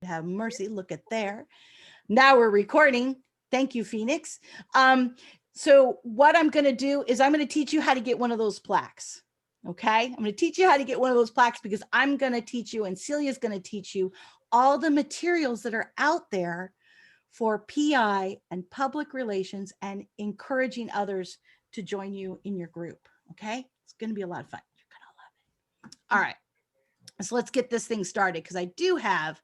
Have mercy, look at there. Now we're recording. Thank you, Phoenix. So what I'm going to do is I'm going to teach you how to get one of those plaques. Okay, I'm going to teach you how to get one of those plaques because I'm going to teach you, and Celia's going to teach you all the materials that are out there for PI and public relations and encouraging others to join you in your group. Okay, it's going to be a lot of fun. You're going to love it. All right, so let's get this thing started because I do have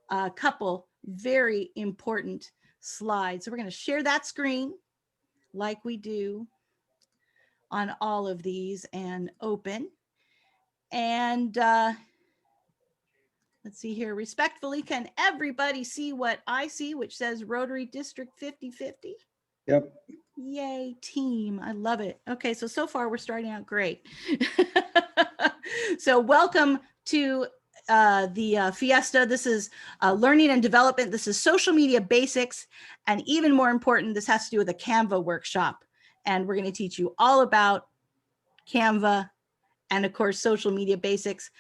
a couple very important slides. So we're going to share that screen like we do on all of these and open. And let's see here. Respectfully, can everybody see what I see, which says Rotary District 5050? Yep. Yay, team. I love it. Okay, so far we're starting out great. So welcome to the Fiesta. This is learning and development. This is social media basics. And even more important, this has to do with a Canva workshop. And we're going to teach you all about Canva and, of course, social media basics.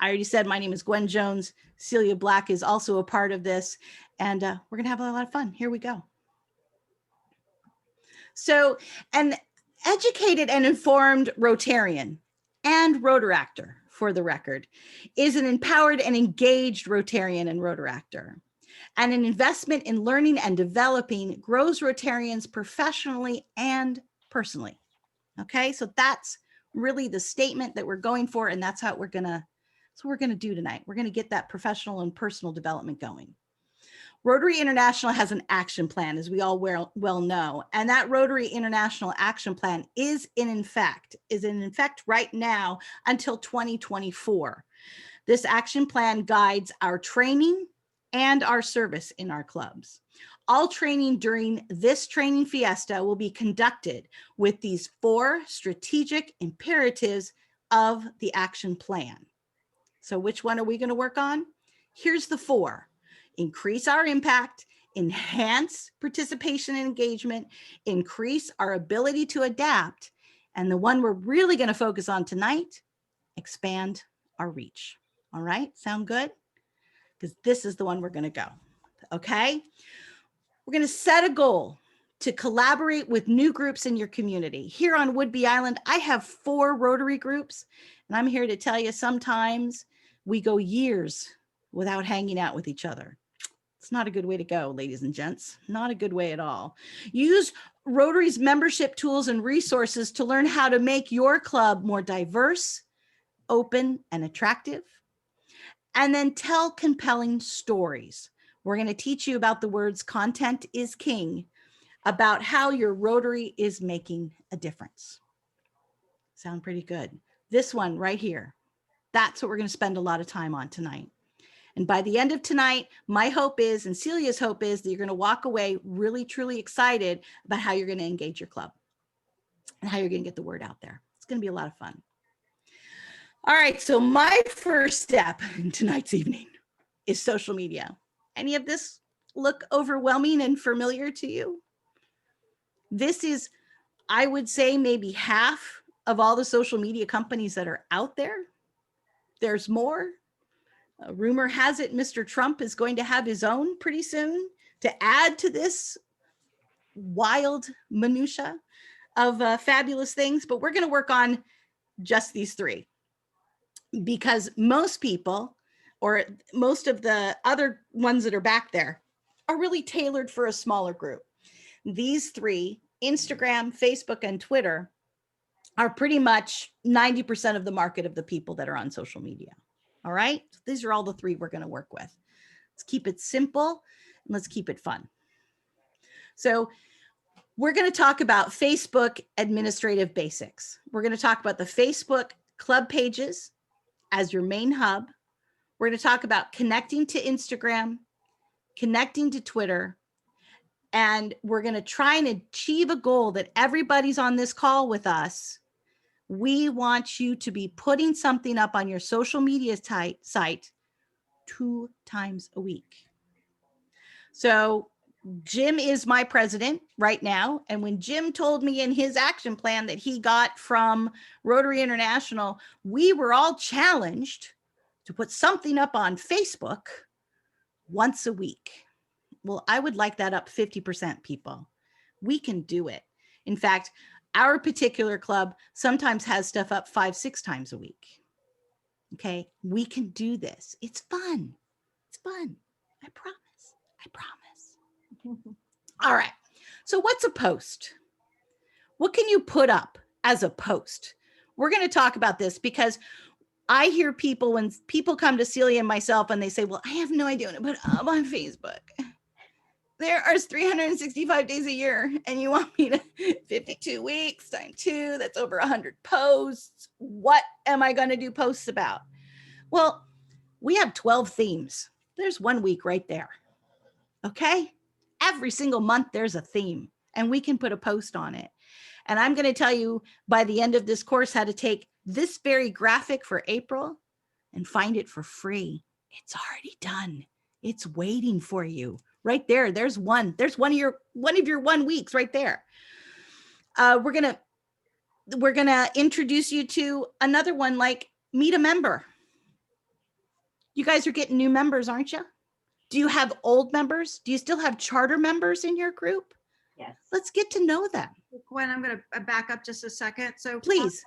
I already said my name is Gwen Jones. Celia Black is also a part of this. And we're going to have a lot of fun. Here we go. So an educated and informed Rotarian and Rotaractor, for the record, is an empowered and engaged Rotarian and Rotaractor. And an investment in learning and developing grows Rotarians professionally and personally. Okay, so that's really the statement that we're going for, and that's what we're gonna do tonight. We're gonna get that professional and personal development going. Rotary International has an action plan, as we all well know, and that Rotary International action plan is in effect right now until 2024. This action plan guides our training and our service in our clubs. All training during this training fiesta will be conducted with these 4 strategic imperatives of the action plan. So which one are we going to work on? Here's the 4. Increase our impact, enhance participation and engagement, increase our ability to adapt, and the one we're really going to focus on tonight, expand our reach. All right, sound good? Because this is the one we're going to go. Okay, we're going to set a goal to collaborate with new groups in your community. Here on Whidbey Island, I have 4 Rotary groups, and I'm here to tell you sometimes we go years without hanging out with each other. It's not a good way to go, ladies and gents. Not a good way at all. Use Rotary's membership tools and resources to learn how to make your club more diverse, open, and attractive. And then tell compelling stories. We're going to teach you about the words content is king, about how your Rotary is making a difference. Sound pretty good. This one right here, that's what we're going to spend a lot of time on tonight. And by the end of tonight, my hope is, and Celia's hope is, that you're going to walk away really, truly excited about how you're going to engage your club and how you're going to get the word out there. It's going to be a lot of fun. All right, so my first step in tonight's evening is social media. Any of this look overwhelming and familiar to you? This is, I would say, maybe half of all the social media companies that are out there. There's more. Rumor has it Mr. Trump is going to have his own pretty soon to add to this wild minutia of fabulous things. But we're going to work on just these 3 because most people, or most of the other ones that are back there, are really tailored for a smaller group. These 3, Instagram, Facebook, and Twitter, are pretty much 90% of the market of the people that are on social media. All right, so these are all the 3 we're going to work with. Let's keep it simple and let's keep it fun. So we're going to talk about Facebook administrative basics. We're going to talk about the Facebook club pages as your main hub. We're going to talk about connecting to Instagram, connecting to Twitter, and we're going to try and achieve a goal that everybody's on this call with us. We want you to be putting something up on your social media site 2 times a week. So Jim is my president right now. And when Jim told me in his action plan that he got from Rotary International, we were all challenged to put something up on Facebook once a week. Well, I would like that up 50%, people. We can do it. In fact, our particular club sometimes has stuff up 5-6 times a week. Okay, we can do this. It's fun. It's fun. I promise. I promise. All right. So what's a post? What can you put up as a post? We're going to talk about this because I hear people, when people come to Celia and myself and they say, well, I have no idea what to put up on Facebook. There are 365 days a year and you want me to 52 weeks times 2, that's over 100 posts. What am I going to do posts about? Well, we have 12 themes. There's 1 week right there. Okay. Every single month there's a theme and we can put a post on it. And I'm going to tell you by the end of this course how to take this very graphic for April and find it for free. It's already done. It's waiting for you right there. There's one of your 1 weeks right there. We're going to introduce you to another one, like meet a member. You guys are getting new members, aren't you? Do you have old members? Do you still have charter members in your group? Yes. Let's get to know them. Gwen, I'm going to back up just a second. So please,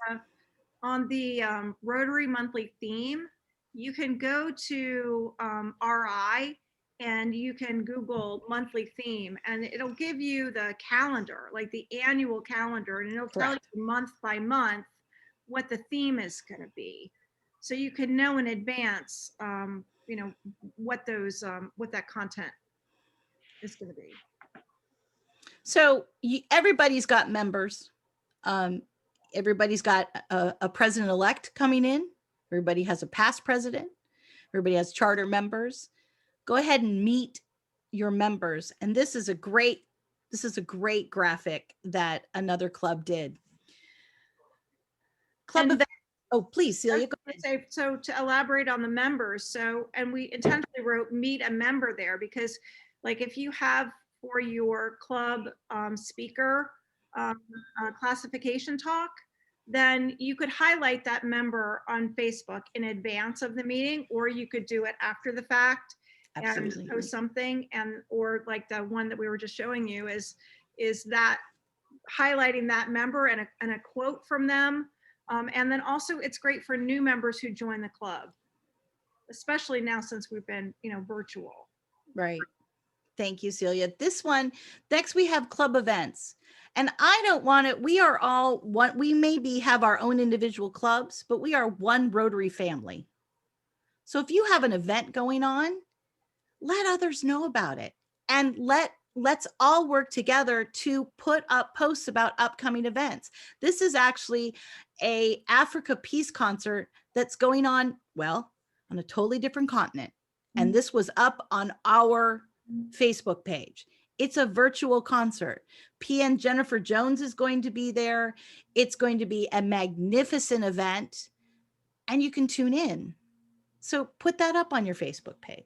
on the Rotary monthly theme, you can go to RI and you can Google monthly theme and it'll give you the calendar, like the annual calendar, and it'll tell you month by month what the theme is going to be. So you can know in advance, you know, what that content is going to be. So everybody's got members. Everybody's got a president-elect coming in. Everybody has a past president. Everybody has charter members. Go ahead and meet your members. And this is a great graphic that another club did. Club event. Oh, please, Celia, go ahead. So to elaborate on the members, and we intentionally wrote meet a member there because, like, if you have for your club speaker classification talk, then you could highlight that member on Facebook in advance of the meeting, or you could do it after the fact. Absolutely. And post something, or like the one that we were just showing you is that highlighting that member and a quote from them. And then also it's great for new members who join the club, especially now since we've been, virtual. Right. Thank you, Celia. This one, next we have club events. And I don't want it. We are all one. We maybe have our own individual clubs, but we are one Rotary family. So if you have an event going on, let others know about it. And let's all work together to put up posts about upcoming events. This is actually a Africa Peace concert that's going on, well, on a totally different continent. And this was up on our Facebook page. It's a virtual concert. PN Jennifer Jones is going to be there. It's going to be a magnificent event and you can tune in. So put that up on your Facebook page.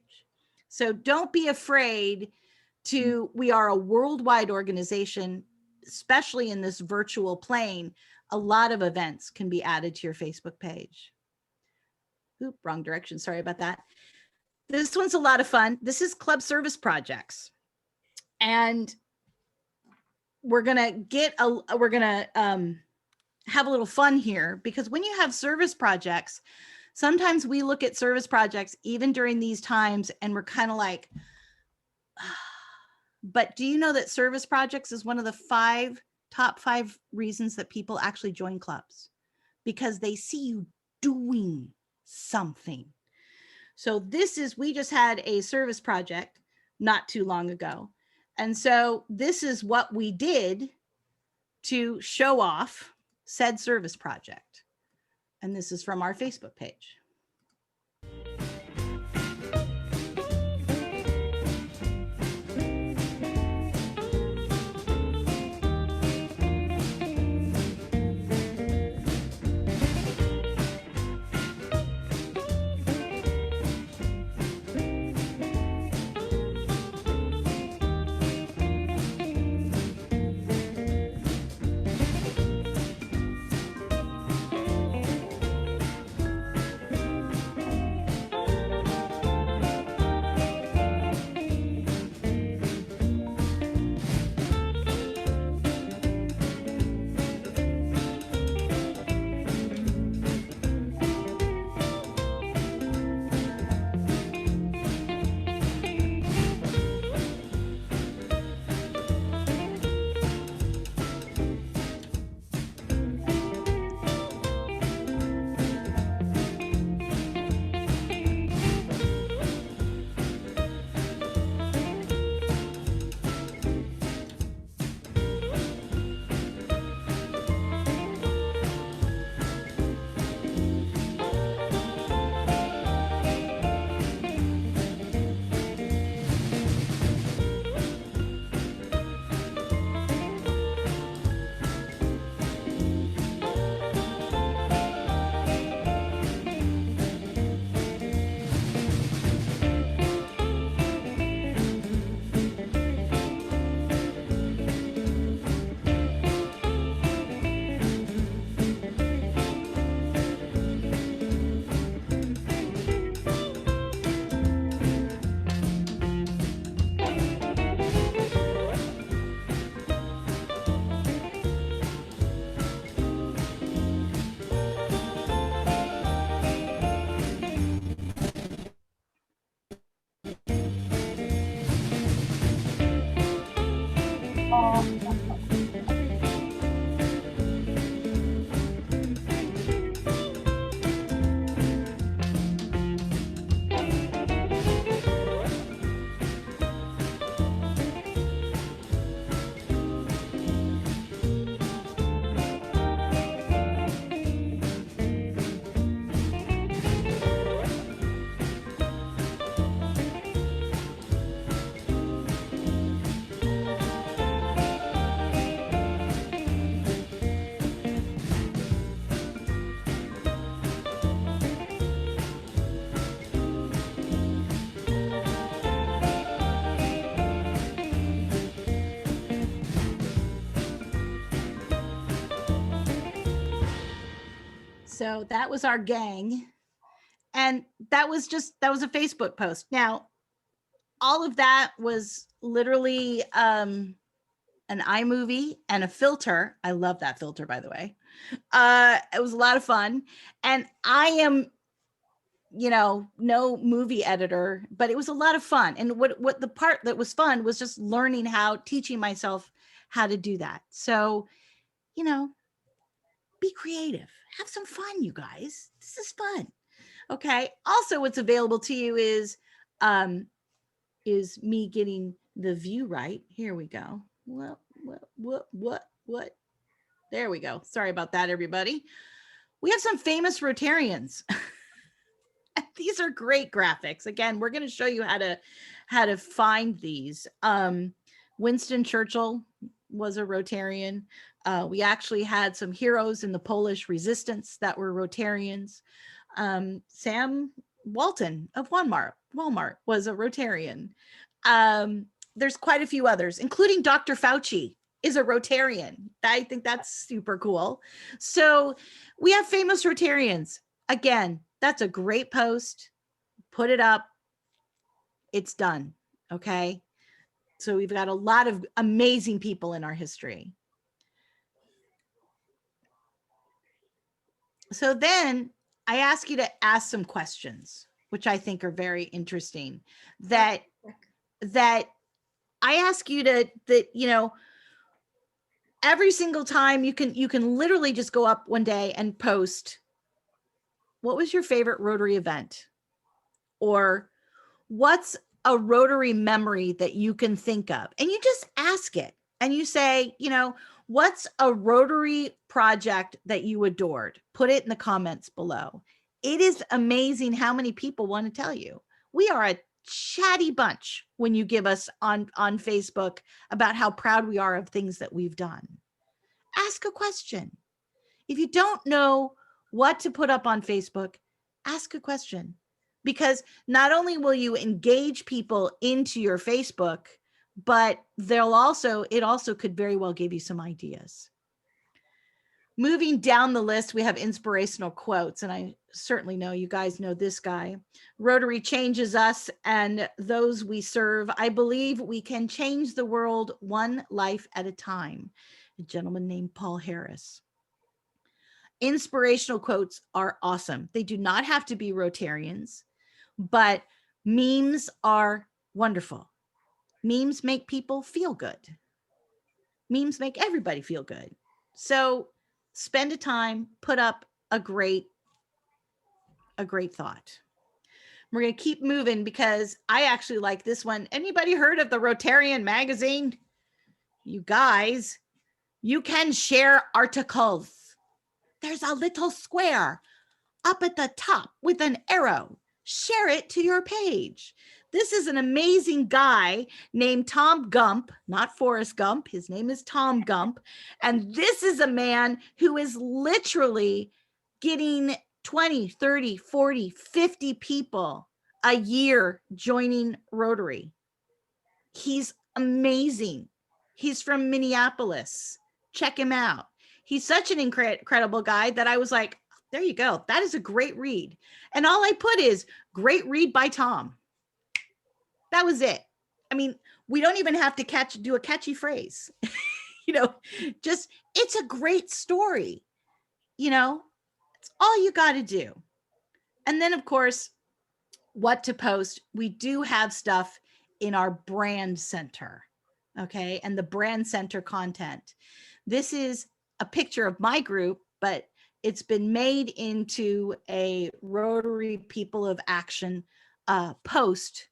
So don't be afraid we are a worldwide organization, especially in this virtual plane. A lot of events can be added to your Facebook page. Oop, wrong direction. Sorry about that. This one's a lot of fun. This is club service projects. And we're going to have a little fun here, because when you have service projects, sometimes we look at service projects even during these times and we're kind of like, but do you know that service projects is one of the top 5 reasons that people actually join clubs? Because they see you doing something. So we just had a service project not too long ago. And so this is what we did to show off said service project. And this is from our Facebook page. So that was our gang. And that was a Facebook post. Now, all of that was literally an iMovie and a filter. I love that filter, by the way. It was a lot of fun. And I am, no movie editor, but it was a lot of fun. And what the part that was fun was just learning teaching myself how to do that. So, be creative, have some fun, you guys. This is fun. Okay. Also, what's available to you is me getting the view right. Here we go. What? There we go. Sorry about that, everybody. We have some famous Rotarians. These are great graphics. Again, we're going to show you how to find these. Winston Churchill was a Rotarian. We actually had some heroes in the Polish resistance that were Rotarians. Sam Walton of Walmart was a Rotarian. There's quite a few others, including Dr. Fauci is a Rotarian. I think that's super cool. So we have famous Rotarians. Again, that's a great post. Put it up. It's done. Okay. So we've got a lot of amazing people in our history. So then I ask you to ask some questions, which I think are very interesting, that I ask you that, every single time you can literally just go up one day and post, what was your favorite Rotary event? Or what's a Rotary memory that you can think of? And you just ask it and you say, what's a Rotary project that you adored? Put it in the comments below. It is amazing how many people want to tell you. We are a chatty bunch when you give us on Facebook about how proud we are of things that we've done. Ask a question. If you don't know what to put up on Facebook, ask a question, because not only will you engage people into your Facebook, but it also could very well give you some ideas. Moving down the list, we have inspirational quotes, and I certainly know you guys know this guy. Rotary changes us and those we serve. I believe we can change the world one life at a time. A gentleman named Paul Harris. Inspirational quotes are awesome. They do not have to be Rotarians, but memes are wonderful. Memes make people feel good. Memes make everybody feel good. So spend a time, put up a great thought. We're going to keep moving because I actually like this one. Anybody heard of the Rotarian magazine? You guys, you can share articles. There's a little square up at the top with an arrow. Share it to your page. This is an amazing guy named Tom Gump, not Forrest Gump. His name is Tom Gump. And this is a man who is literally getting 20, 30, 40, 50 people a year joining Rotary. He's amazing. He's from Minneapolis. Check him out. He's such an incredible guy that I was like, there you go. That is a great read. And all I put is great read by Tom. That was it. I mean, we don't even have to do a catchy phrase. Just it's a great story. It's all you got to do. And then, of course, what to post. We do have stuff in our brand center. Okay. And the brand center content. This is a picture of my group, but it's been made into a Rotary People of Action post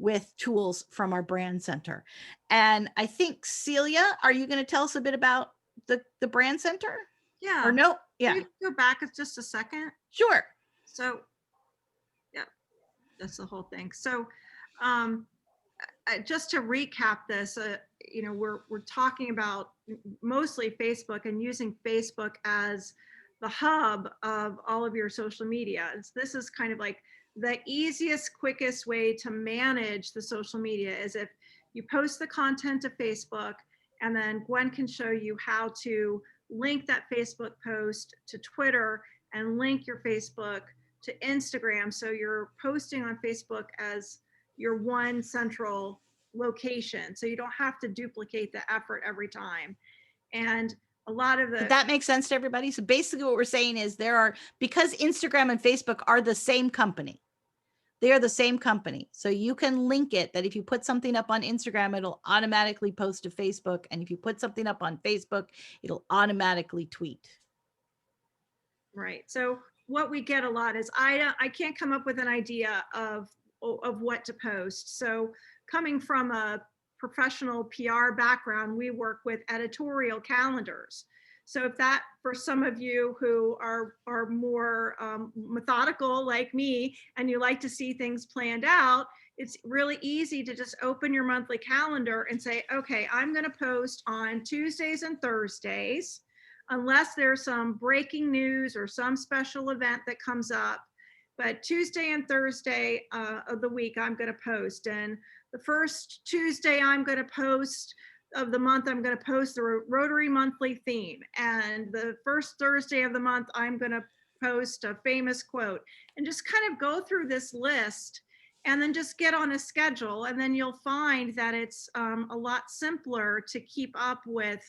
with tools from our brand center. And I think, Celia, are you going to tell us a bit about the brand center? Yeah. Or no? Yeah. Can we go back just a second? Sure. So, yeah, that's the whole thing. So, just to recap this, we're talking about mostly Facebook and using Facebook as the hub of all of your social media. This is kind of like the easiest, quickest way to manage the social media is if you post the content to Facebook, and then Gwen can show you how to link that Facebook post to Twitter and link your Facebook to Instagram. So you're posting on Facebook as your one central location. So you don't have to duplicate the effort every time. And a lot of Did that make sense to everybody? So basically what we're saying is because Instagram and Facebook are the same company. They are the same company. So you can link it that if you put something up on Instagram, it'll automatically post to Facebook. And if you put something up on Facebook, it'll automatically tweet. Right. So what we get a lot is I can't come up with an idea of what to post. So coming from a professional PR background, we work with editorial calendars. So if that, for some of you who are more methodical like me, and you like to see things planned out, it's really easy to just open your monthly calendar and say, okay, I'm going to post on Tuesdays and Thursdays, unless there's some breaking news or some special event that comes up. But Tuesday and Thursday of the week, I'm going to post. And the first Tuesday I'm going to post of the month, I'm going to post the Rotary monthly theme. And the first Thursday of the month, I'm going to post a famous quote, and just kind of go through this list and then just get on a schedule. And then you'll find that it's a lot simpler to keep up with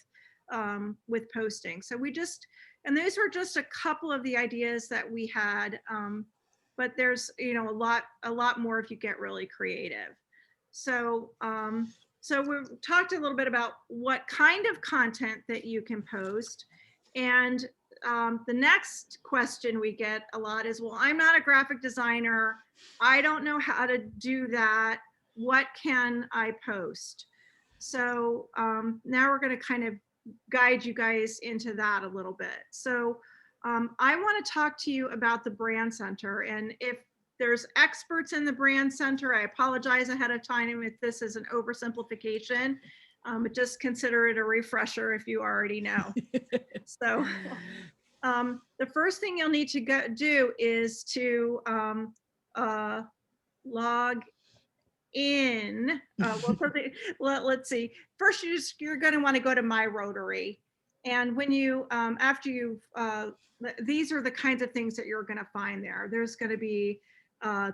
posting. So and those were just a couple of the ideas that we had. But there's, a lot more if you get really creative. So, so we've talked a little bit about what kind of content that you can post. And the next question we get a lot is, well, I'm not a graphic designer. I don't know how to do that. What can I post? So now we're going to kind of guide you guys into that a little bit. So I want to talk to you about the Brand Center. And if there's experts in the Brand Center, I apologize ahead of time if this is an oversimplification, but just consider it a refresher if you already know. So the first thing you'll need to do is to log in. Let's see. First, you're going to want to go to My Rotary, and when you after you've these are the kinds of things that you're going to find there. There's going to be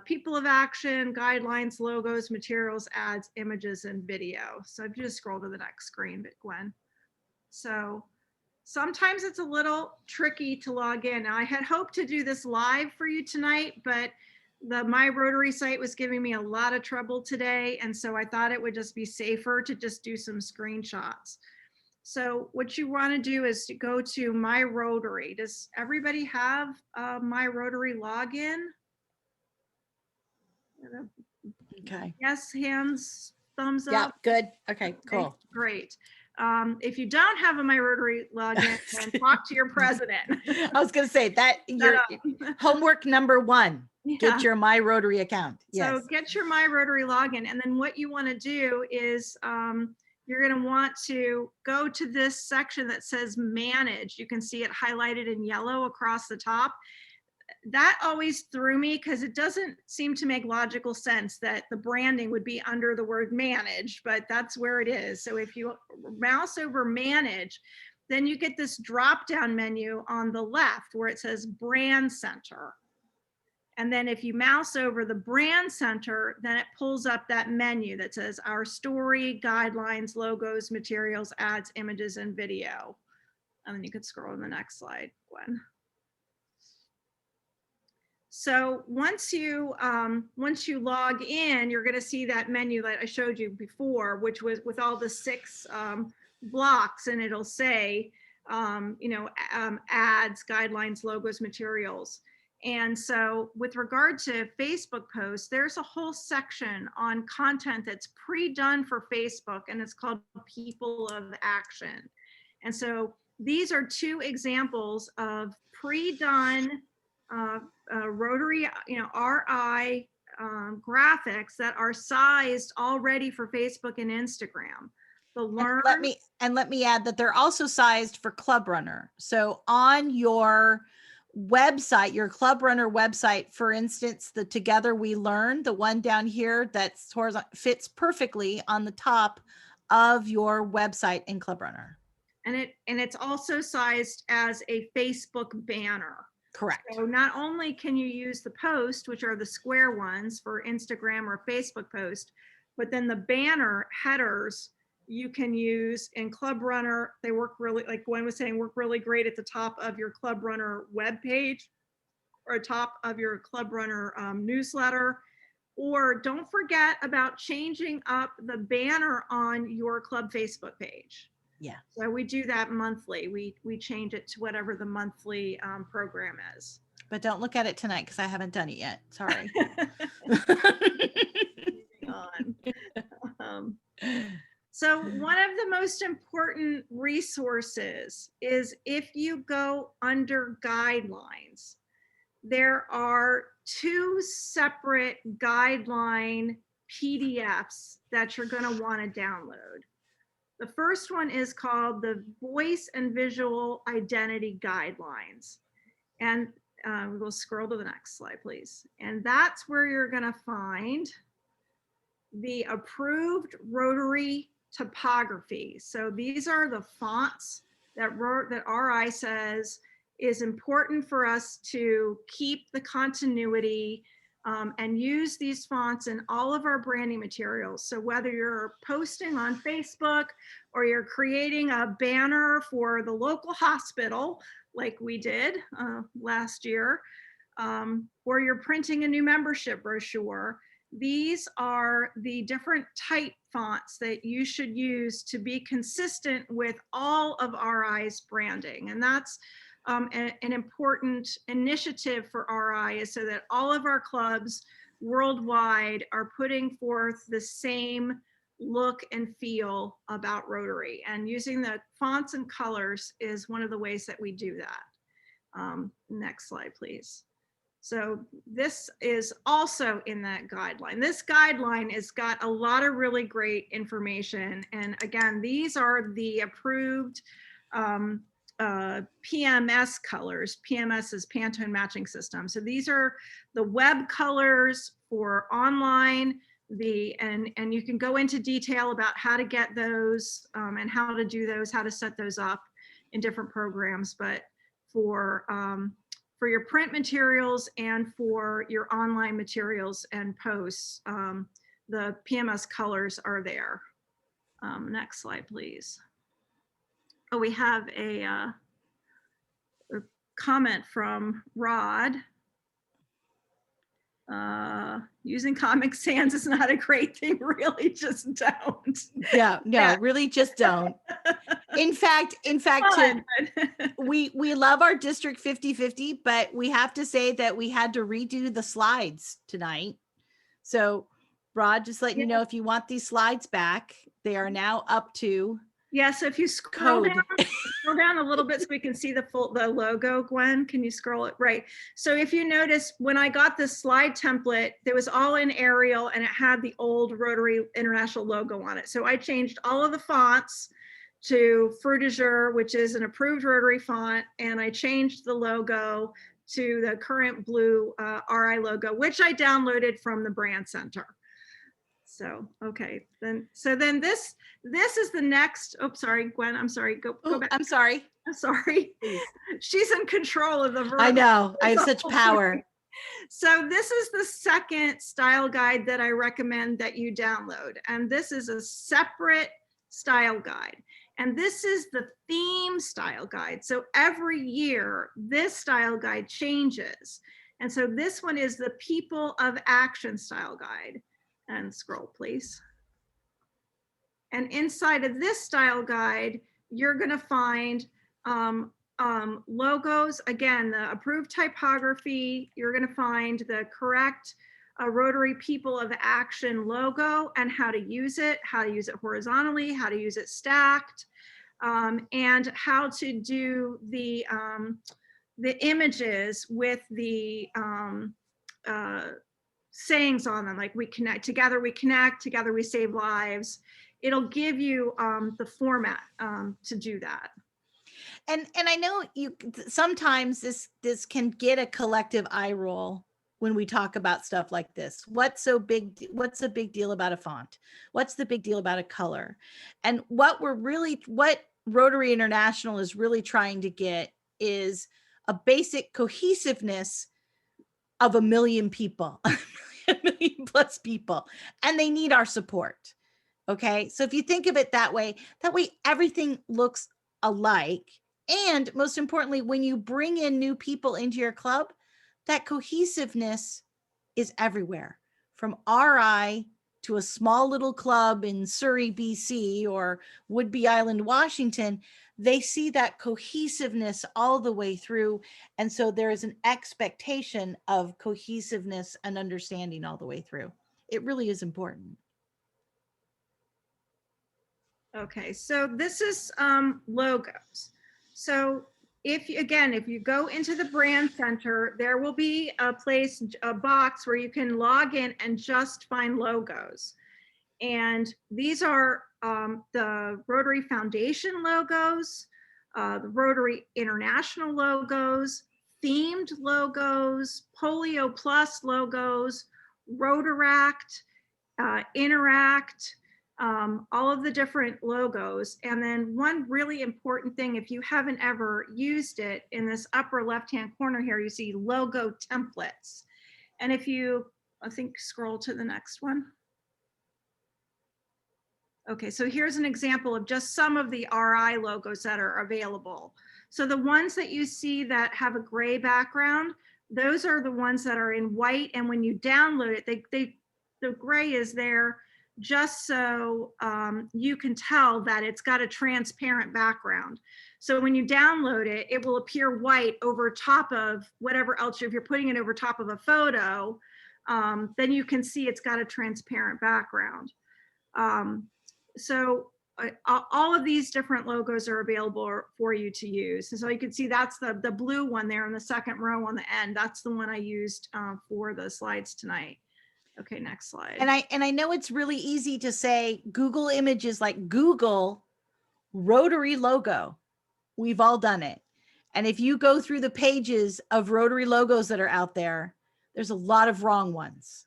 people of action, guidelines, logos, materials, ads, images, and video. So if you just scroll to the next screen, but Gwen. So sometimes it's a little tricky to log in. Now, I had hoped to do this live for you tonight, but the My Rotary site was giving me a lot of trouble today. And so I thought it would just be safer to just do some screenshots. So what you want to do is to go to My Rotary. Does everybody have a My Rotary login? Okay. Yes, hands, thumbs up. Yeah, good. Okay, cool. Okay, great. If you don't have a My Rotary login, then talk to your president. I was going to say that your homework number one. Yeah. Get your My Rotary account. Yes. So get your My Rotary login. And then what you want to do is you're going to want to go to this section that says Manage. You can see it highlighted in yellow across the top. That always threw me because it doesn't seem to make logical sense that the branding would be under the word Manage, but that's where it is. So if you mouse over Manage, then you get this drop-down menu on the left where it says Brand Center. And then if you mouse over the Brand Center, then it pulls up that menu that says Our Story, Guidelines, Logos, Materials, Ads, Images, and Video. And then you could scroll to the next slide, Gwen. So once you log in, you're going to see that menu that I showed you before, which was with all the 6 blocks, and it'll say, ads, guidelines, logos, materials. And so with regard to Facebook posts, there's a whole section on content that's pre-done for Facebook, and it's called People of Action. And so these are 2 examples of pre-done Rotary, RI graphics that are sized already for Facebook and Instagram. Let me add that they're also sized for Club Runner. So on your website, your Club Runner website, for instance, the Together We Learn, the one down here that's horizontal, fits perfectly on the top of your website in Club Runner. And it's also sized as a Facebook banner. Correct. So not only can you use the post, which are the square ones for Instagram or Facebook post, but then the banner headers you can use in Club Runner. They work really, like Gwen was saying, work really great at the top of your Club Runner webpage or top of your Club Runner newsletter. Or don't forget about changing up the banner on your club Facebook page. Yeah. So we do that monthly. We change it to whatever the monthly program is. But don't look at it tonight because I haven't done it yet. Sorry. So one of the most important resources is if you go under guidelines, there are 2 separate guideline PDFs that you're going to want to download. The first one is called the Voice and Visual Identity Guidelines. And we'll scroll to the next slide, please. And that's where you're going to find the approved Rotary typography. So these are the fonts that RI says is important for us to keep the continuity and use these fonts in all of our branding materials. So whether you're posting on Facebook or you're creating a banner for the local hospital, like we did last year, or you're printing a new membership brochure, these are the different type fonts that you should use to be consistent with all of RI's branding. And that's an important initiative for RI, is so that all of our clubs worldwide are putting forth the same look and feel about Rotary. And using the fonts and colors is one of the ways that we do that. Next slide, please. So this is also in that guideline. This guideline has got a lot of really great information. And again, these are the approved PMS colors. PMS is Pantone Matching System. So these are the web colors for online, and you can go into detail about how to get those and how to do those, how to set those up in different programs. But for your print materials and for your online materials and posts, the PMS colors are there. Next slide, please. Oh, we have a comment from Rod. Using Comic Sans is not a great thing. Really, just don't. Yeah, no, yeah. Really just don't. In fact, we love our District 50/50, but we have to say that we had to redo the slides tonight. So, Rod, just letting you know, if you want these slides back, they are now up to. Yeah, so if you scroll down a little bit so we can see the logo, Gwen, can you scroll it? Right. So if you notice, when I got this slide template, it was all in Arial and it had the old Rotary International logo on it. So I changed all of the fonts to Fruitiger, which is an approved Rotary font, and I changed the logo to the current blue RI logo, which I downloaded from the Brand Center. So, okay, then this is the next, oh, sorry, Gwen, I'm sorry, go back. I'm sorry. Please. She's in control of the verb. I know, I have such power. So this is the second style guide that I recommend that you download. And this is a separate style guide. And this is the theme style guide. So every year, this style guide changes. And so this one is the People of Action style guide. And scroll, please. And inside of this style guide, you're going to find logos. Again, the approved typography. You're going to find the correct Rotary People of Action logo and how to use it horizontally, how to use it stacked, and how to do the images with the sayings on them, like we connect, together we save lives. It'll give you the format to do that. And I know you sometimes this can get a collective eye roll when we talk about stuff like this. What's a big deal about a font? What's the big deal about a color? And what Rotary International is really trying to get is a basic cohesiveness of 1 million people, 1 million plus people, and they need our support. Okay. So if you think of it that way everything looks alike. And most importantly, when you bring in new people into your club, that cohesiveness is everywhere, from RI to a small little club in Surrey, BC, or Whidbey Island, Washington. They see that cohesiveness all the way through. And so there is an expectation of cohesiveness and understanding all the way through. It really is important. Okay, so this is logos. So if you go into the brand center, there will be a box where you can log in and just find logos. And these are the Rotary Foundation logos, the Rotary International logos, themed logos, Polio Plus logos, Rotaract, Interact, all of the different logos. And then one really important thing, if you haven't ever used it, in this upper left-hand corner here, you see logo templates. And if you, I think, scroll to the next one. Okay, so here's an example of just some of the RI logos that are available. So the ones that you see that have a gray background, those are the ones that are in white. And when you download it, the gray is there just so you can tell that it's got a transparent background. So when you download it, it will appear white over top of whatever else. If you're putting it over top of a photo, then you can see it's got a transparent background. So all of these different logos are available for you to use. And so you can see that's the blue one there in the second row on the end. That's the one I used for the slides tonight. Okay, next slide. And I know it's really easy to say Google Images, like Google Rotary logo. We've all done it. And if you go through the pages of Rotary logos that are out there, there's a lot of wrong ones.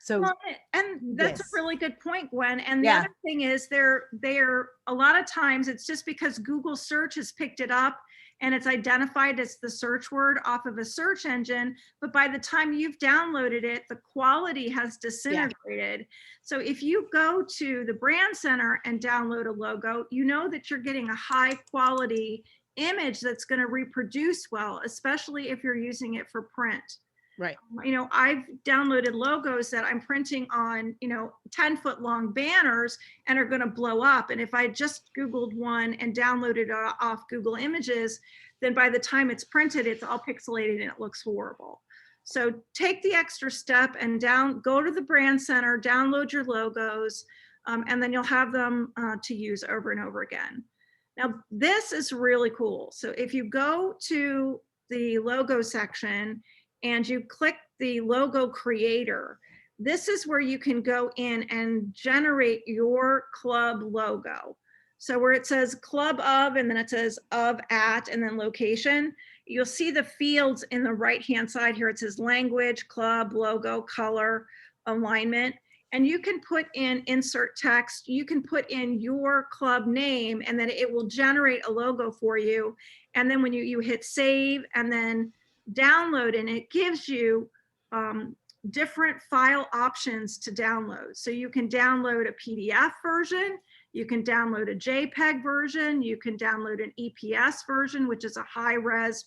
So, well, and that's a really good point, Gwen. And the Yeah. other thing is they're a lot of times it's just because Google search has picked it up and it's identified as the search word off of a search engine. But by the time you've downloaded it, the quality has disintegrated. Yeah. So if you go to the brand center and download a logo, you know that you're getting a high quality image that's going to reproduce well, especially if you're using it for print. Right. You know, I've downloaded logos that I'm printing on, 10-foot long banners and are going to blow up. And if I just Googled one and downloaded off Google Images, then by the time it's printed, it's all pixelated and it looks horrible. So take the extra step and go to the brand center, download your logos, and then you'll have them to use over and over again. Now, this is really cool. So if you go to the logo section and you click the logo creator, this is where you can go in and generate your club logo. So where it says club of, and then it says of at, and then location, you'll see the fields in the right-hand side here. It says language, club, logo, color, alignment. And you can put in insert text, you can put in your club name, and then it will generate a logo for you. And then when you hit save and then download, and it gives you different file options to download. So you can download a PDF version, you can download a JPEG version, you can download an EPS version, which is a high-res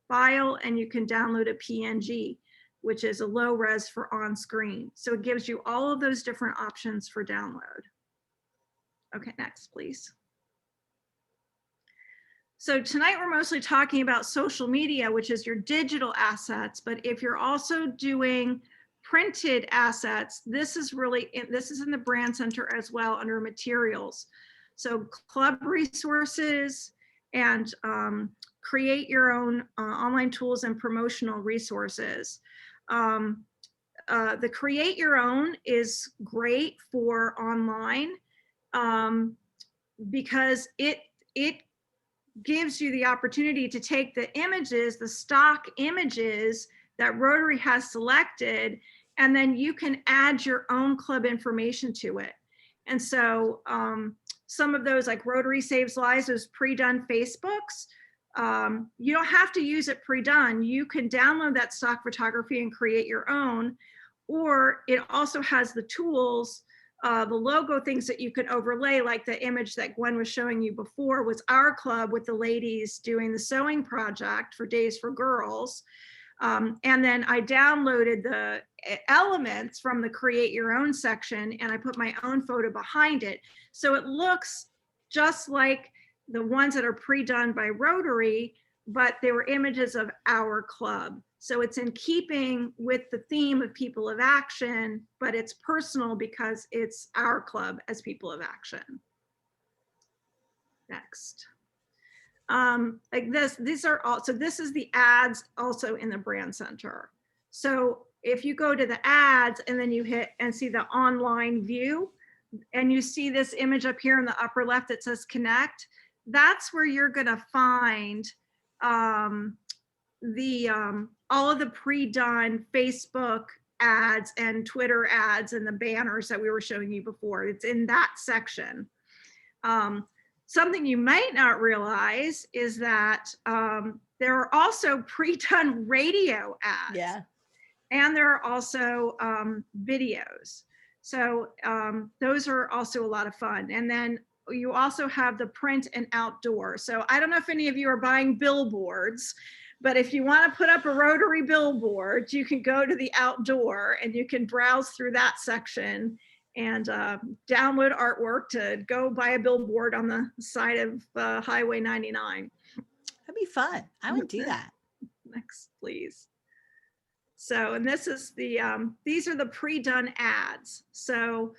file, and you can download a PNG, which is a low res for on screen. So it gives you all of those different options for download. Okay, next, please. So tonight we're mostly talking about social media, which is your digital assets. But if you're also doing printed assets, this is in the brand center as well under materials. So club resources and create your own online tools and promotional resources. The create your own is great for online because it gives you the opportunity to take the images, the stock images that Rotary has selected, and then you can add your own club information to it. And so some of those, like Rotary Saves Lives, those pre-done Facebooks, You don't have to use it pre-done. You can download that stock photography and create your own, or it also has the tools, the logo things that you could overlay, like the image that Gwen was showing you before was our club with the ladies doing the sewing project for Days for Girls. And then I downloaded the elements from the create your own section and I put my own photo behind it. So it looks just like the ones that are pre-done by Rotary, but they were images of our club. So it's in keeping with the theme of People of Action, but it's personal because it's our club as People of Action. Next. Like these are all, so this is the ads also in the brand center. So if you go to the ads and then you hit and see the online view, and you see this image up here in the upper left that says connect, that's where you're gonna find all of the pre-done Facebook ads and Twitter ads and the banners that we were showing you before. It's in that section. Something you might not realize is that there are also pre-done radio ads. Yeah. And there are also videos. So those are also a lot of fun. And then you also have the print and outdoor. So I don't know if any of you are buying billboards, but if you want to put up a Rotary billboard, you can go to the outdoor and you can browse through that section and download artwork to go buy a billboard on the side of Highway 99. That'd be fun. I would do that. Next, please. So, and this is the, these are the pre-done ads. So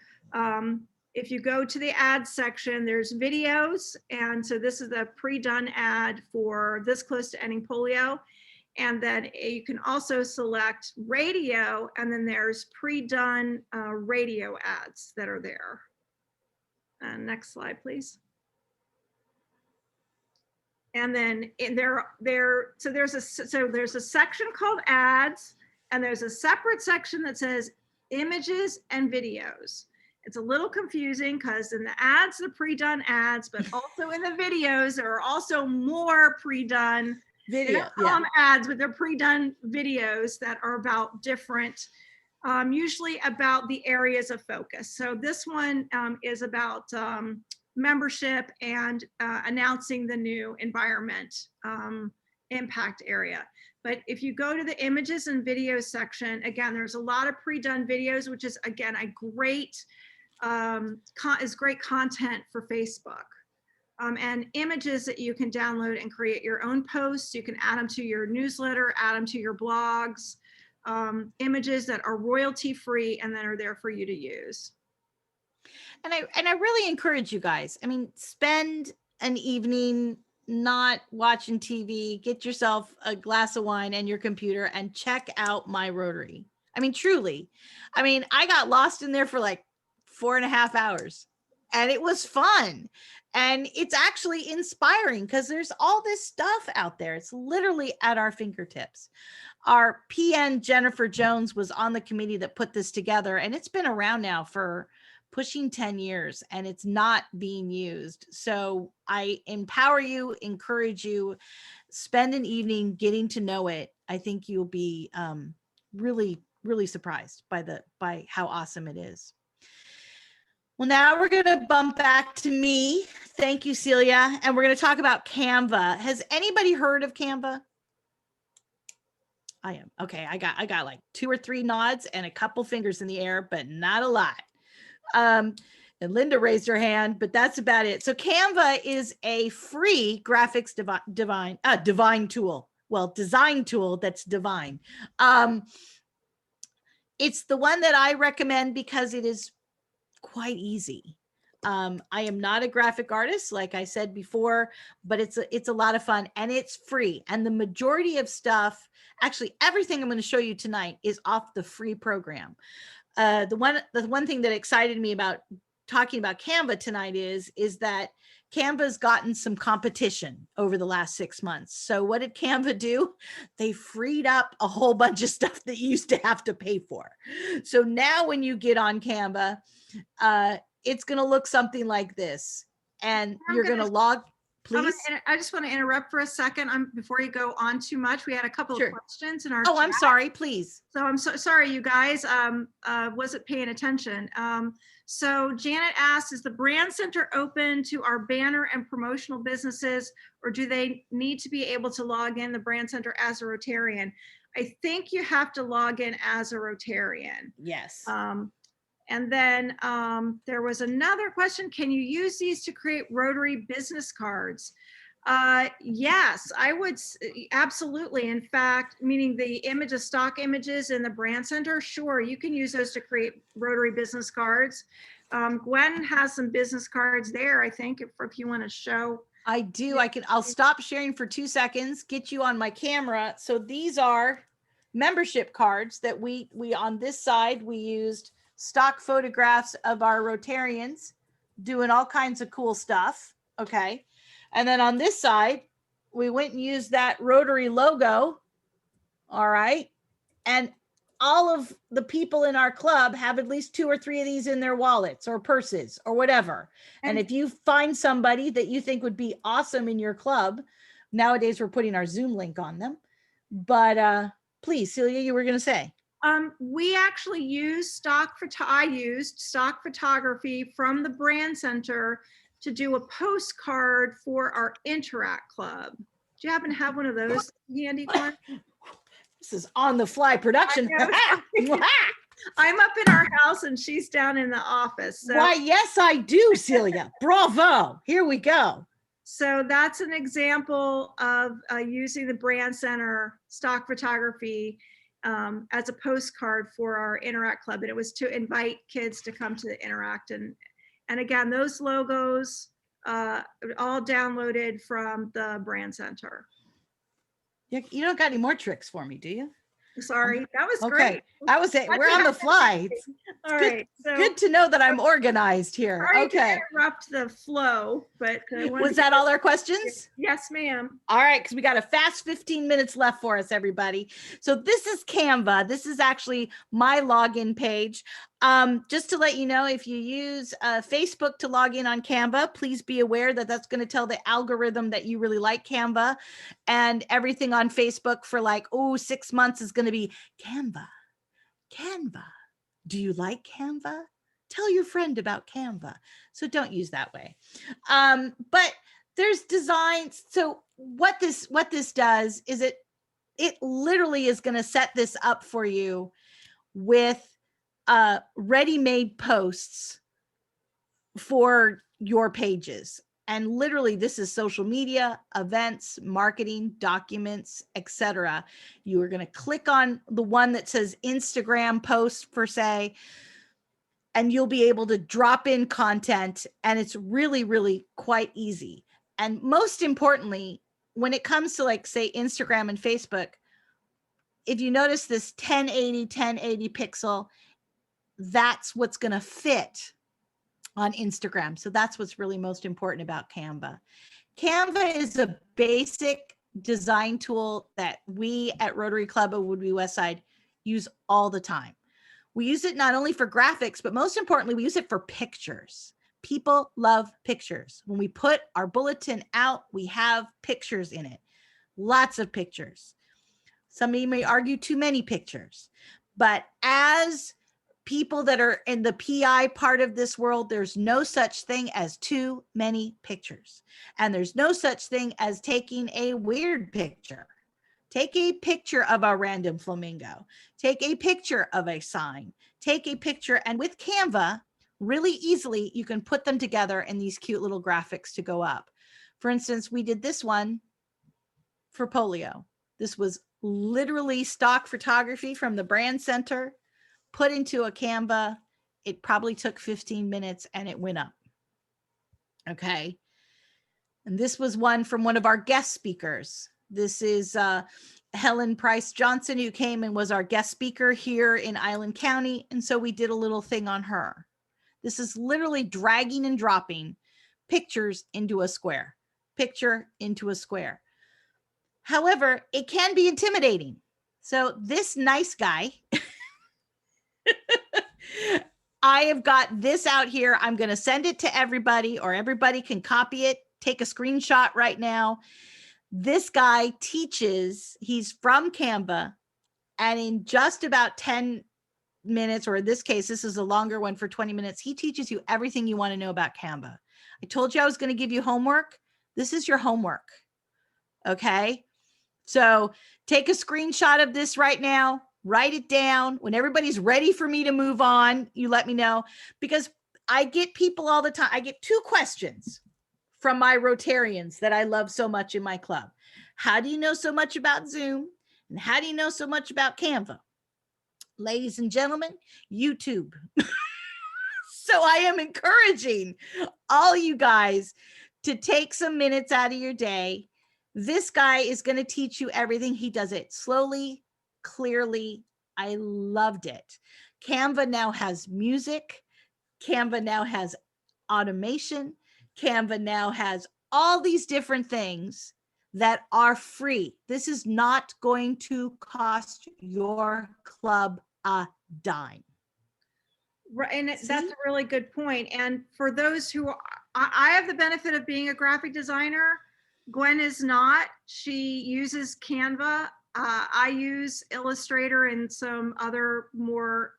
if you go to the ads section, there's videos. And so this is the pre-done ad for This Close to Ending Polio. And then you can also select radio, and then there's pre-done radio ads that are there. Next slide, please. And then so there's a section called ads, and there's a separate section that says images and videos. It's a little confusing because in the ads, the pre-done ads, but also in the videos, there are also more pre-done video ads, but they're pre-done videos that are about different, usually about the areas of focus. So this one is about membership and announcing the new environment impact area. But if you go to the images and videos section, again, there's a lot of pre-done videos, which is again a great great content for Facebook. And images that you can download and create your own posts. You can add them to your newsletter, add them to your blogs, images that are royalty free and that are there for you to use. And I really encourage you guys, I mean, spend an evening not watching TV, get yourself a glass of wine and your computer and check out My Rotary. I mean, truly, I mean, I got lost in there for like 4.5 hours and it was fun. And it's actually inspiring because there's all this stuff out there. It's literally at our fingertips. Our PN Jennifer Jones was on the committee that put this together, and it's been around now for pushing 10 years and it's not being used. So I empower you, encourage you, spend an evening getting to know it. I think you'll be really, really surprised by how awesome it is. Well, now we're going to bump back to me. Thank you, Celia. And we're going to talk about Canva. Has anybody heard of Canva? I am. Okay. I got like 2 or 3 nods and a couple fingers in the air, but not a lot. And Linda raised her hand, but that's about it. So Canva is a free graphics divine tool. Well, design tool that's divine. It's the one that I recommend because it is quite easy. I am not a graphic artist, like I said before, but it's a lot of fun and it's free. And the majority of stuff, actually everything I'm going to show you tonight is off the free program. The one thing that excited me about talking about Canva tonight is that Canva's gotten some competition over the last 6 months. So what did Canva do? They freed up a whole bunch of stuff that you used to have to pay for. So now when you get on Canva, it's going to look something like this. And you're going to log. please. I just want to interrupt for a second before you go on too much. We had a couple Sure. of questions in our Oh, I'm chat. sorry, please. So I'm so sorry, you guys. Wasn't paying attention. So Janet asked, is the brand center open to our banner and promotional businesses, or do they need to be able to log in the brand center as a Rotarian? I think you have to log in as a Rotarian. Yes. And then there was another question. Can you use these to create Rotary business cards? Yes, I would absolutely. In fact, meaning the image of stock images in the brand center, sure, you can use those to create Rotary business cards. Gwen has some business cards there, I think, if you want to show. I do. I'll stop sharing for 2 seconds, get you on my camera. So these are membership cards that we on this side, we used stock photographs of our Rotarians doing all kinds of cool stuff. Okay. And then on this side, we went and used that Rotary logo. All right. And all of the people in our club have at least 2 or 3 of these in their wallets or purses or whatever. And if you find somebody that you think would be awesome in your club, nowadays we're putting our Zoom link on them. But please, Celia, you were going to say. We actually used I used stock photography from the brand center to do a postcard for our Interact Club. Do you happen to have one of those handy, Gwen? This is on the fly production. I'm up in our house and she's down in the office. So. Why, yes, I do, Celia. Bravo. Here we go. So that's an example of using the brand center stock photography as a postcard for our Interact Club. And it was to invite kids to come to the Interact. And again, those logos all downloaded from the brand center. You don't got any more tricks for me, do you? Sorry, that was okay. Great. That was it. We're on the fly. All right. So good to know that I'm organized here. Sorry okay. to interrupt the flow, but was that all our questions? Yes, ma'am. All right, because we got a fast 15 minutes left for us, everybody. So this is Canva. This is actually my login page. Just to let you know, if you use Facebook to log in on Canva, please be aware that that's going to tell the algorithm that you really like Canva, and everything on Facebook for like, 6 months is going to be Canva. Do you like Canva? Tell your friend about Canva. So don't use that way. But there's designs. So what this does is it literally is going to set this up for you with ready-made posts for your pages. And literally this is social media, events, marketing, documents, etc. You are going to click on the one that says Instagram post per se, and you'll be able to drop in content, and it's really, really quite easy. And most importantly, when it comes to like say Instagram and Facebook, if you notice this 1080 pixel, that's what's going to fit on Instagram. So that's what's really most important about Canva. Canva is a basic design tool that we at Rotary Club of Woodby Westside use all the time. We use it not only for graphics, but most importantly, we use it for pictures. People love pictures. When we put our bulletin out, we have pictures in it. Lots of pictures. Somebody may argue too many pictures, but as people that are in the PI part of this world, there's no such thing as too many pictures. And there's no such thing as taking a weird picture. Take a picture of a random flamingo. Take a picture of a sign. Take a picture, and with Canva, really easily, you can put them together in these cute little graphics to go up. For instance, we did this one for polio. This was literally stock photography from the brand center, put into a Canva. It probably took 15 minutes and it went up. Okay. And this was one from one of our guest speakers. This is Helen Price Johnson, who came and was our guest speaker here in Island County. And so we did a little thing on her. This is literally dragging and dropping pictures into a square, picture into a square. However, it can be intimidating. So this nice guy, I have got this out here. I'm going to send it to everybody, or everybody can copy it take a screenshot right now. This guy teaches, he's from Canva, and in just about 10 minutes, or in this case, this is a longer one for 20 minutes, he teaches you everything you want to know about Canva. I told you I was going to give you homework. This is your homework. Okay. So take a screenshot of this right now, write it down. When everybody's ready for me to move on, you let me know, because I get people all the time. I get 2 questions from my Rotarians that I love so much in my club. How do you know so much about Zoom? And how do you know so much about Canva? Ladies and gentlemen, YouTube. So I am encouraging all you guys to take some minutes out of your day. This guy is going to teach you everything. He does it slowly, clearly. I loved it. Canva now has music. Canva now has automation. Canva now has all these different things that are free. This is not going to cost your club a dime. Right, and that's a really good point. And for those who I have the benefit of being a graphic designer. Gwen is not. She uses Canva. I use Illustrator and some other more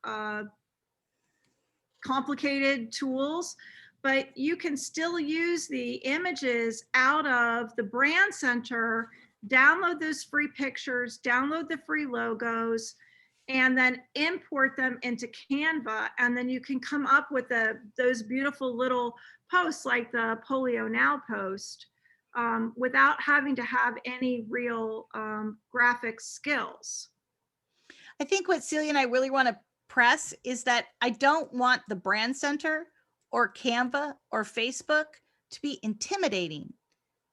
complicated tools, but you can still use the images out of the brand center, download those free pictures, download the free logos, and then import them into Canva. And then you can come up with those beautiful little posts like the Polio Now post without having to have any real graphic skills. I think what Celia and I really want to press is that I don't want the brand center or Canva or Facebook to be intimidating.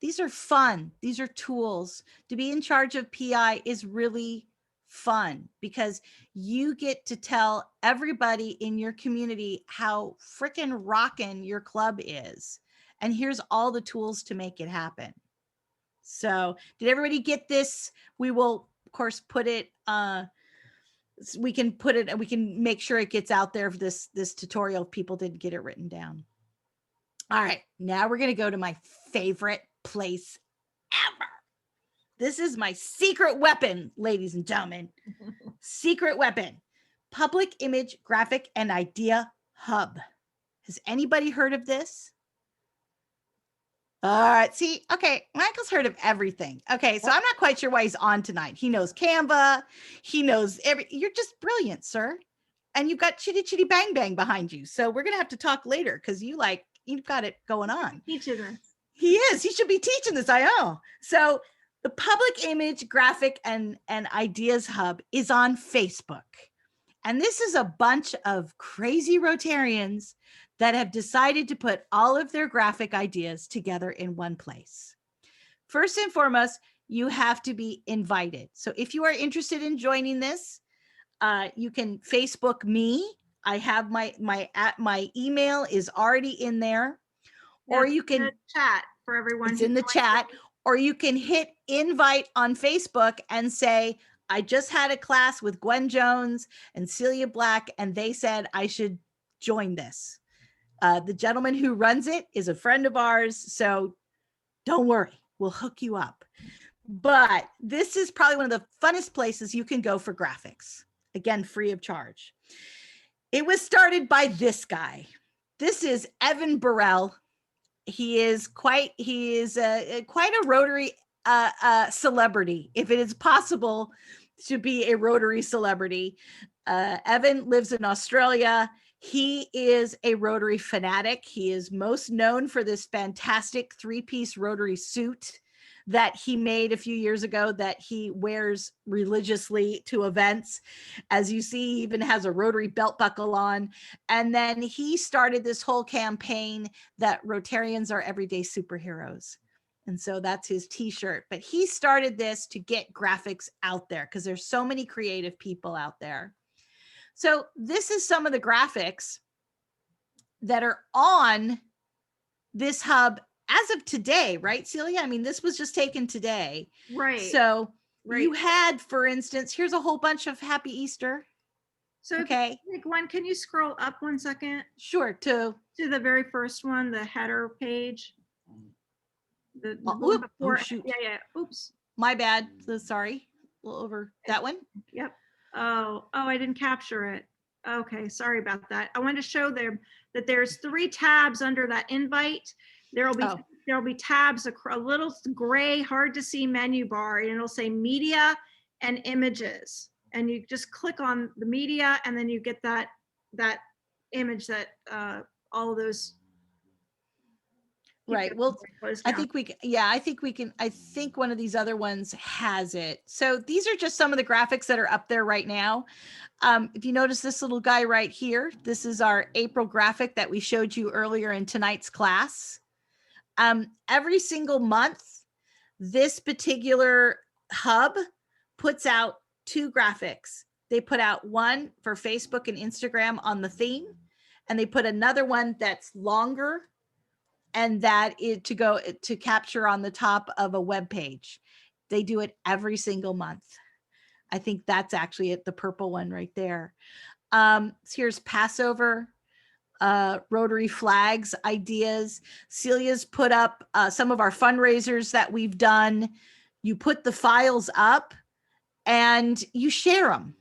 These are fun. These are tools. To be in charge of PI is really fun because you get to tell everybody in your community how freaking rockin' your club is. And here's all the tools to make it happen. So did everybody get this? We will, of course, put it, we can make sure it gets out there for this tutorial if people didn't get it written down. All right, now we're going to go to my favorite place ever. This is my secret weapon, ladies and gentlemen. Secret weapon. Public Image Graphic and Idea Hub. Has anybody heard of this? All right, see, okay, Michael's heard of everything. Okay, so I'm not quite sure why he's on tonight. He knows Canva. He knows you're just brilliant, sir. And you've got Chitty Chitty Bang Bang behind you. So we're going to have to talk later because you've got it going on. Teaching this. He is. He should be teaching this. I know. So the Public Image Graphic and Ideas Hub is on Facebook. And this is a bunch of crazy Rotarians that have decided to put all of their graphic ideas together in one place. First and foremost, you have to be invited. So if you are interested in joining this, you can Facebook me. I have my email is already in there. Or you can chat for everyone. It's in the chat, or you can hit invite on Facebook and say, I just had a class with Gwen Jones and Celia Black, and they said I should join this. The gentleman who runs it is a friend of ours, so don't worry, we'll hook you up. But this is probably one of the funnest places you can go for graphics. Again, free of charge. It was started by this guy. This is Evan Burrell. He is quite a Rotary celebrity, if it is possible to be a Rotary celebrity. Evan lives in Australia. He is a Rotary fanatic. He is most known for this fantastic 3-piece Rotary suit that he made a few years ago that he wears religiously to events. As you see, he even has a Rotary belt buckle on. And then he started this whole campaign that Rotarians are everyday superheroes. And so that's his t-shirt. But he started this to get graphics out there because there's so many creative people out there. So this is some of the graphics that are on this hub as of today, right, Celia? I mean, this was just taken today. Right. So you had, for instance, here's a whole bunch of Happy Easter. So, okay. Gwen, can you scroll up 1 second? Sure, to the very first one, the header page. The Oh, one oh, before. shoot. Yeah. Oops. My bad. So sorry. A little over that one. Yep. Oh, I didn't capture it. Okay, sorry about that. I wanted to show them that there's 3 tabs under that invite. There'll be tabs, a little gray, hard to see menu bar, and it'll say media and images. And you just click on the media, and then you get that image that all of those. Right. Well, I think I think one of these other ones has it. So these are just some of the graphics that are up there right now. If you notice this little guy right here, this is our April graphic that we showed you earlier in tonight's class. Every single month, this particular hub puts out 2 graphics. They put out one for Facebook and Instagram on the theme, and they put another one that's longer, and that is to go to capture on the top of a web page. They do it every single month. I think that's actually it, the purple one right there. So here's Passover, Rotary flags, ideas. Celia's put up some of our fundraisers that we've done. You put the files up and you share them.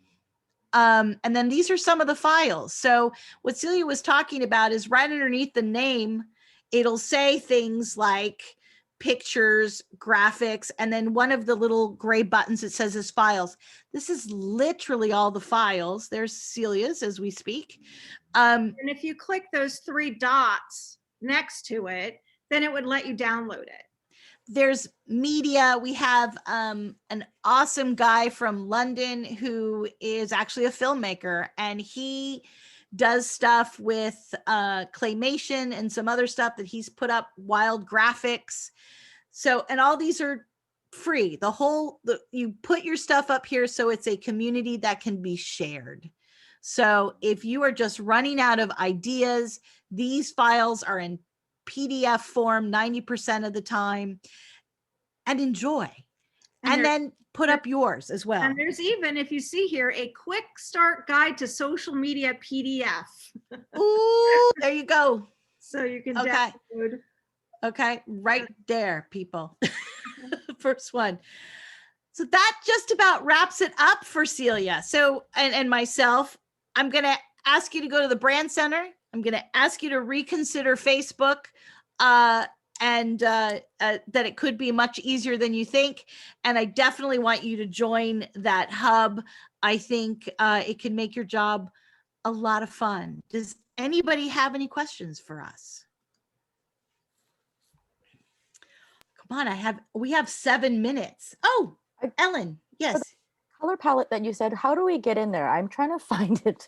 And then these are some of the files. So what Celia was talking about is right underneath the name, it'll say things like pictures, graphics, and then one of the little gray buttons that says is files. This is literally all the files. There's Celia's as we speak. And if you click those 3 dots next to it, then it would let you download it. There's media. We have an awesome guy from London who is actually a filmmaker, and he does stuff with claymation and some other stuff that he's put up, wild graphics. So, and all these are free. You put your stuff up here so it's a community that can be shared. So if you are just running out of ideas, these files are in PDF form 90% of the time, and enjoy. And then put up yours as well. And there's even, if you see here, a quick start guide to social media PDF. Ooh, there you go. So you can download. Okay, right there, people. First one. So that just about wraps it up for Celia. So, and myself, I'm going to ask you to go to the Brand Center. I'm going to ask you to reconsider Facebook, and that it could be much easier than you think. And I definitely want you to join that hub. I think it can make your job a lot of fun. Does anybody have any questions for us? Come on, we have 7 minutes. Oh, Ellen, yes. Color palette that you said, how do we get in there? I'm trying to find it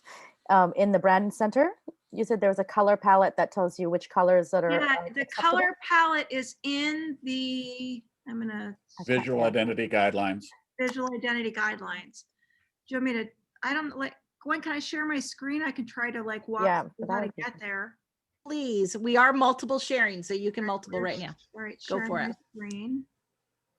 in the Brand Center. You said there was a color palette that tells you which colors that are the acceptable? color palette is in the Visual Identity Guidelines. Visual Identity Guidelines. Do you want me to, I don't like, Gwen, can I share my screen? I can try to like walk through how to get there. Please, we are multiple sharing, so you can multiple right now. All right, go for it. Screen.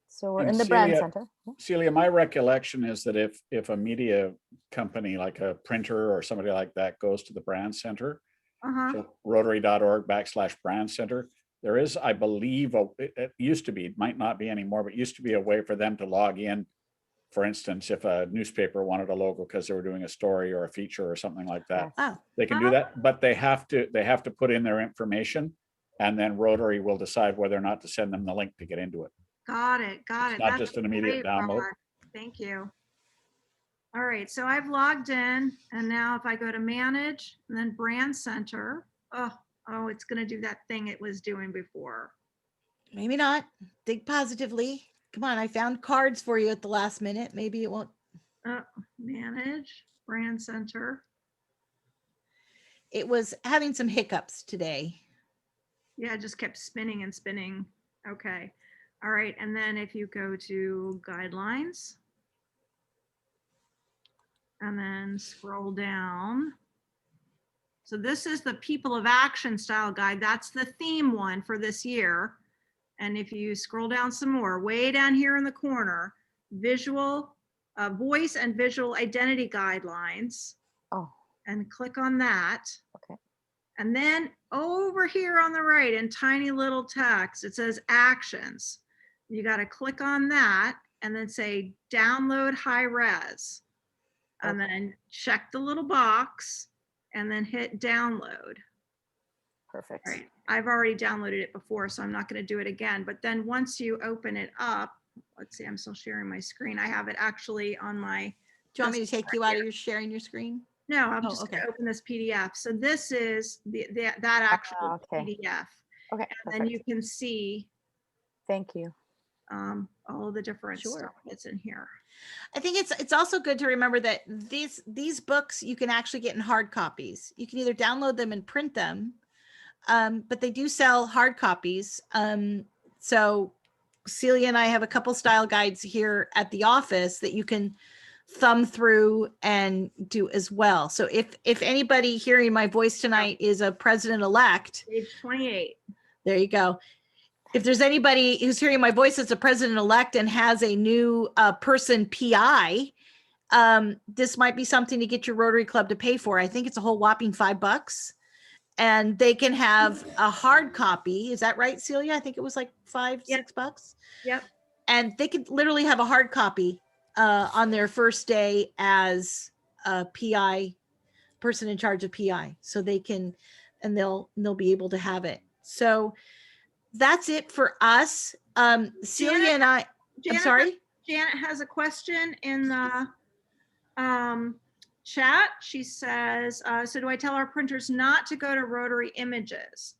So we're in the Brand Center. Celia, my recollection is that if a media company like a printer or somebody like that goes to the Brand Center, so rotary.org/Brand Center, there is, I believe, it used to be, it might not be anymore, but used to be a way for them to log in. For instance, if a newspaper wanted a logo because they were doing a story or a feature or something like that, they can do that, but they have to put in their information, and then Rotary will decide whether or not to send them the link to get into it. Got it. It's not just an immediate download. Thank you. All right, so I've logged in, and now if I go to manage and then Brand Center, oh, it's going to do that thing it was doing before. Maybe not. Think positively. Come on, I found cards for you at the last minute. Maybe it won't. Manage Brand Center. It was having some hiccups today. Yeah, it just kept spinning and spinning. Okay. All right. And then if you go to guidelines and then scroll down. So this is the People of Action style guide. That's the theme one for this year. And if you scroll down some more, way down here in the corner, voice and visual identity guidelines. Oh. And click on that. Okay. And then over here on the right in tiny little text, it says actions. You got to click on that and then say download high res. And then check the little box and then hit download. Perfect. All right. I've already downloaded it before, so I'm not going to do it again. But then once you open it up, let's see, I'm still sharing my screen. I have it actually on my. Do you want me to take you out of your sharing your screen? No, I'm Oh, just okay. going to open this PDF. So this is that actual okay. PDF. Okay. And then you can see Thank you. all of the different Sure. stuff that's in here. I think it's also good to remember that these books you can actually get in hard copies. You can either download them and print them, but they do sell hard copies. So Celia and I have a couple style guides here at the office that you can thumb through and do as well. So if anybody hearing my voice tonight is a president-elect, Page 28. there you go. If there's anybody who's hearing my voice as a president-elect and has a new person PI, this might be something to get your Rotary Club to pay for. I think it's a whole whopping $5. And they can have a hard copy. Is that right, Celia? I think it was like $5-6. Yep. And they could literally have a hard copy on their first day as a PI, person in charge of PI. So they can, and they'll be able to have it. So that's it for us. Celia and I, I'm sorry. Janet has a question in the chat. She says, so do I tell our printers not to go to Rotary Images?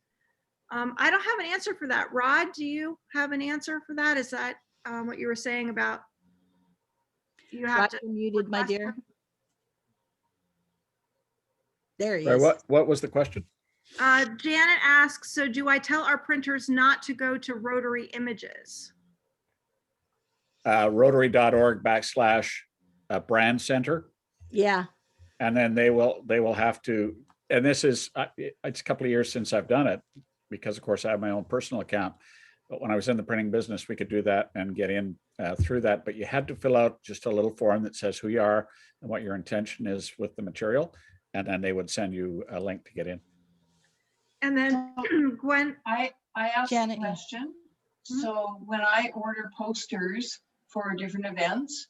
I don't have an answer for that. Rod, do you have an answer for that? Is that what you were saying about you have Rod, to you're muted, my dear. request There he Sorry, is. what was the question? Janet asks, so do I tell our printers not to go to Rotary Images? Rotary.org/brand center. Yeah. And then they will have to, and this is, it's a couple of years since I've done it because of course I have my own personal account. But when I was in the printing business, we could do that and get in through that. But you had to fill out just a little form that says who you are and what your intention is with the material. And then they would send you a link to get in. And then Gwen, I asked Janet, a question. Mhm. So when I order posters for different events,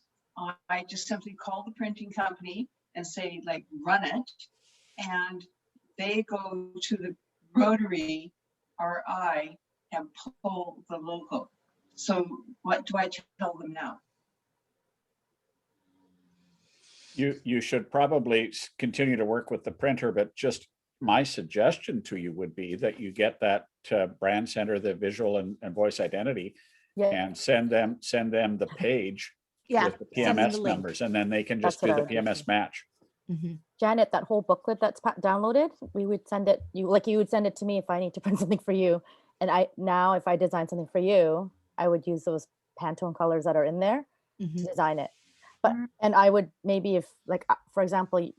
I just simply call the printing company and say like, run it. And they go to the Rotary RI and pull the logo. So what do I tell them now? You should probably continue to work with the printer, but just my suggestion to you would be that you get that brand center, the visual and voice identity, and send them the page with the send them PMS the link. numbers, and then they can That's just do what I the would do. PMS match. Mm-hmm. Janet, that whole booklet that's downloaded, we would send it, you would send it to me if I need to print something for you. And now if I design something for you, I would use those Pantone colors that are in there Mm-hmm. to design it. But, Mhm. and I would maybe if like, for example,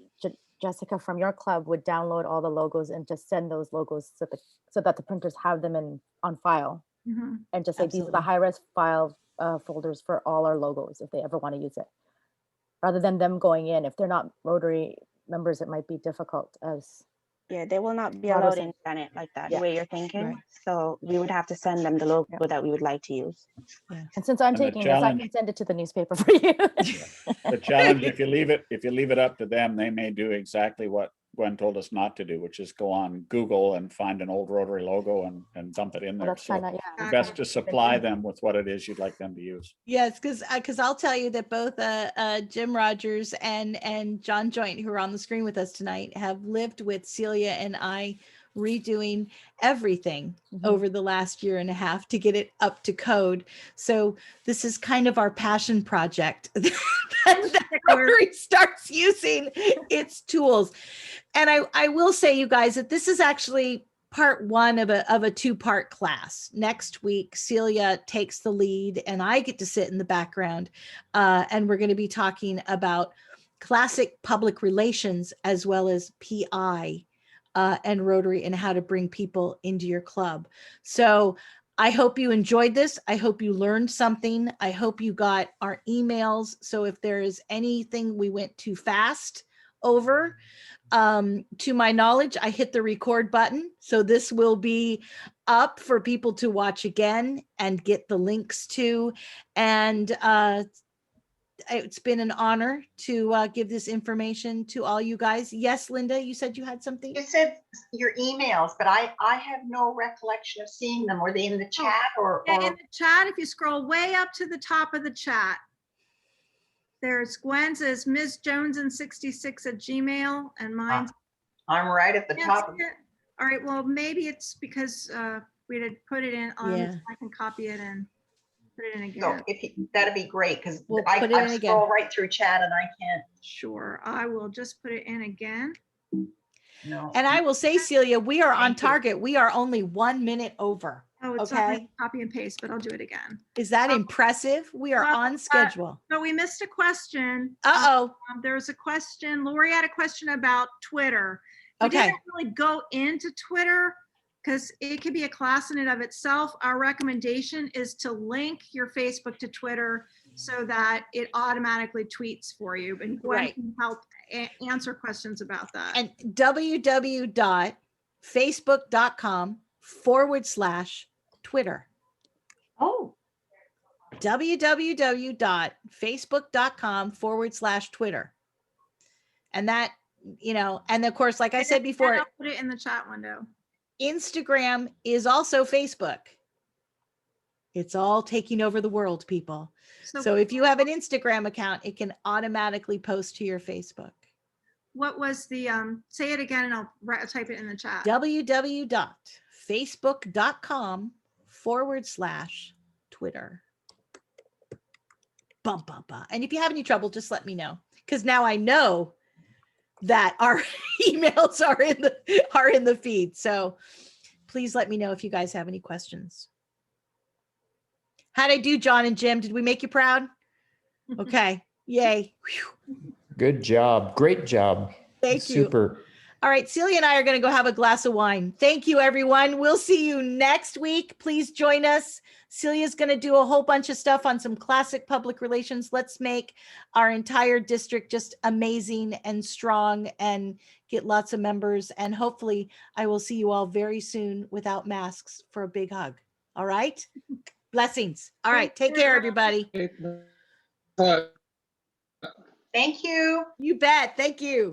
Jessica from your club would download all the logos and just send those logos so that the printers have them on file, Mhm. and just say these are the Absolutely. high-res file folders for all our logos if they ever want to use it. Rather than them going in, if they're not Rotary members, it might be difficult as. Yeah, they will not be How does allowed it- in Janet like that, Yeah. the way you're thinking. Right. So we would have to send them the logo Yeah. that we would like to use. And since I'm And the taking this, I challenge- can send it to the newspaper for you. The challenge, if you leave it up to them, they may do exactly what Gwen told us not to do, which is go on Google and find an old Rotary logo and dump it in Well, there. that's So kind of, yeah. best to supply them with what it is you'd like them to use. Yes, because I'll tell you that both Jim Rogers and John Joint, who are on the screen with us tonight, have lived with Celia and I redoing everything Mhm. over the last year and a half to get it up to code. So this is kind of our passion project that Rotary starts using its tools. And I will say, you guys, that this is actually part one of a two-part class. Next week, Celia takes the lead and I get to sit in the background. And we're going to be talking about classic public relations as well as PI and Rotary and how to bring people into your club. So I hope you enjoyed this. I hope you learned something. I hope you got our emails. So if there is anything we went too fast over. To my knowledge, I hit the record button. So this will be up for people to watch again and get the links to. And it's been an honor to give this information to all you guys. Yes, Linda, you said you had something? You said your emails, but I have no recollection of seeing them. Were they in the chat or? Yeah, in the chat, if you scroll way up to the top of the chat, there's Gwen's is Ms. Jonesin66@gmail and mine's. I'm right at the top. All right, well, maybe it's because we did put it in. Yeah. I can copy it and put it in again. So that'd be great because We'll I put it in again. scroll right through chat and I can't. Sure, I will just put it in again. No. And I will say, Celia, we are on Thank you. target. We are only 1 minute over. Oh, it's Okay. not copy and paste, but I'll do it again. Is that impressive? We are Well, on schedule. So we missed a question. Uh-oh. There's a question. Lori had a question about Twitter. We Okay. didn't really go into Twitter because it could be a class in and of itself. Our recommendation is to link your Facebook to Twitter so that it automatically tweets for you. And Gwen Right. can help answer questions about that. And www.facebook.com/Twitter. Oh, www.facebook.com/Twitter. And that, and of course, like I said before, I'll put it in the chat window. Instagram is also Facebook. It's all taking over the world, people. So if you have an Instagram account, it can automatically post to your Facebook. What was the, say it again and I'll type it in the chat. www.facebook.com/Twitter. Bum, bum, bum. And if you have any trouble, just let me know. Because now I know that our emails are in the feed. So please let me know if you guys have any questions. How'd I do, John and Jim? Did we make you proud? Okay. Yay. Whew. Good job. Great job. Thank you. Super. All right. Celia and I are going to go have a glass of wine. Thank you, everyone. We'll see you next week. Please join us. Celia's going to do a whole bunch of stuff on some classic public relations. Let's make our entire district just amazing and strong and get lots of members. And hopefully I will see you all very soon without masks for a big hug. All right. Blessings. All right. Take care, everybody. thank you. You bet. Thank you.